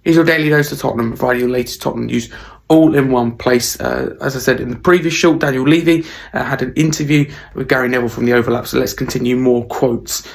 Here's your daily dose of Tottenham, providing your latest Tottenham news all in one place. As I said in the previous short, Daniel Levy had an interview with Gary Neville from the Overlap, so let's continue more quotes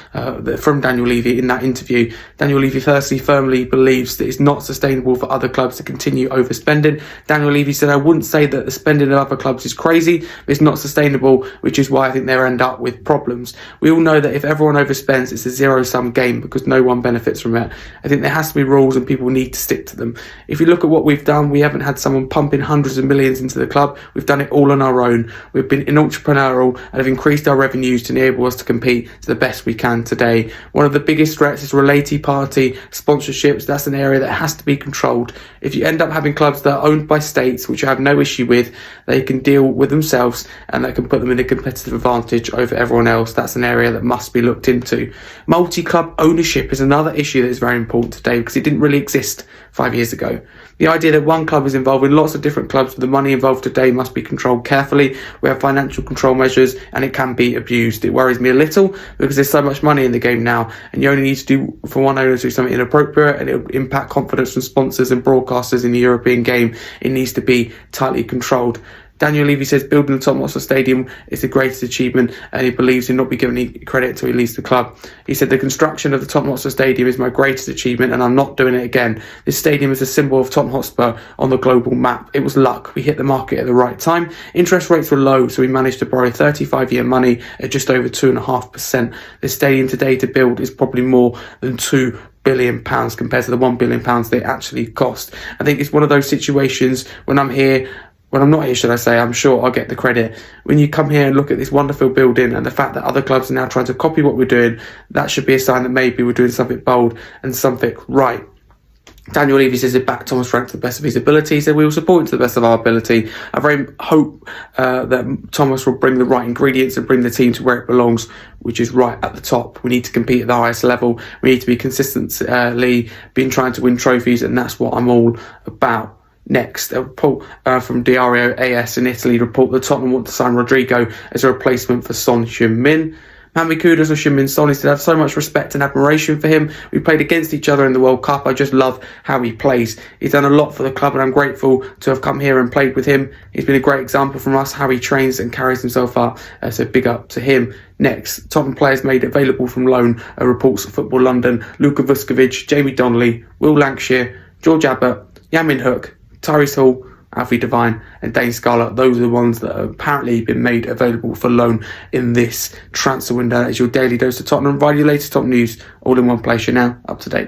from Daniel Levy in that interview. Daniel Levy firstly firmly believes that it's not sustainable for other clubs to continue overspending. Daniel Levy said, I wouldn't say that the spending of other clubs is crazy, but it's not sustainable, which is why I think they'll end up with problems. We all know that if everyone overspends, it's a zero-sum game because no one benefits from it. I think there has to be rules and people need to stick to them. If you look at what we've done, we haven't had someone pumping hundreds of millions into the club. We've done it all on our own. We've been entrepreneurial and have increased our revenues to enable us to compete to the best we can today. One of the biggest threats is related party sponsorships. That's an area that has to be controlled. If you end up having clubs that are owned by states, which I have no issue with, they can deal with themselves and that can put them in a competitive advantage over everyone else. That's an area that must be looked into. Multi-club ownership is another issue that is very important today because it didn't really exist 5 years ago. The idea that one club is involved in lots of different clubs, but the money involved today must be controlled carefully. We have financial control measures and it can be abused. It worries me a little because there's so much money in the game now and you only need to do for one owner to do something inappropriate and it will impact confidence from sponsors and broadcasters in the European game. It needs to be tightly controlled. Daniel Levy says building the Tottenham Hotspur Stadium is the greatest achievement and he believes he'll not be given any credit until he leaves the club. He said the construction of the Tottenham Hotspur Stadium is my greatest achievement and I'm not doing it again. This stadium is a symbol of Tottenham Hotspur on the global map. It was luck. We hit the market at the right time. Interest rates were low, so we managed to borrow 35-year money at just over 2.5%. This stadium today to build is probably more than £2 billion compared to the £1 billion they actually cost. I think it's one of those situations when I'm not here, should I say, I'm sure I'll get the credit. When you come here and look at this wonderful building and the fact that other clubs are now trying to copy what we're doing, that should be a sign that maybe we're doing something bold and something right. Daniel Levy says it backed Thomas Frank to the best of his ability. He said we will support him to the best of our ability. I very hope that Thomas will bring the right ingredients and bring the team to where it belongs, which is right at the top. We need to compete at the highest level. We need to be consistently been trying to win trophies, and that's what I'm all about. Next, a report from Diario AS in Italy report that Tottenham want to sign Rodrigo as a replacement for Son Heung-min. Mami Kudos or Heung-min Son, he said, I have so much respect and admiration for him. We played against each other in the World Cup. I just love how he plays. He's done a lot for the club and I'm grateful to have come here and played with him. He's been a great example from us, how he trains and carries himself up. So big up to him. Next, Tottenham players made available from loan, reports of Football London. Luka Vuskovic, Jamie Donnelly, Will Lancashire, George Abbott, Yamin Hook, Tyrese Hall, Alfie Devine and Dane Scarlett. Those are the ones that have apparently been made available for loan in this transfer window. That is your daily dose of Tottenham. Provide your latest top news all in one place. You're now up to date.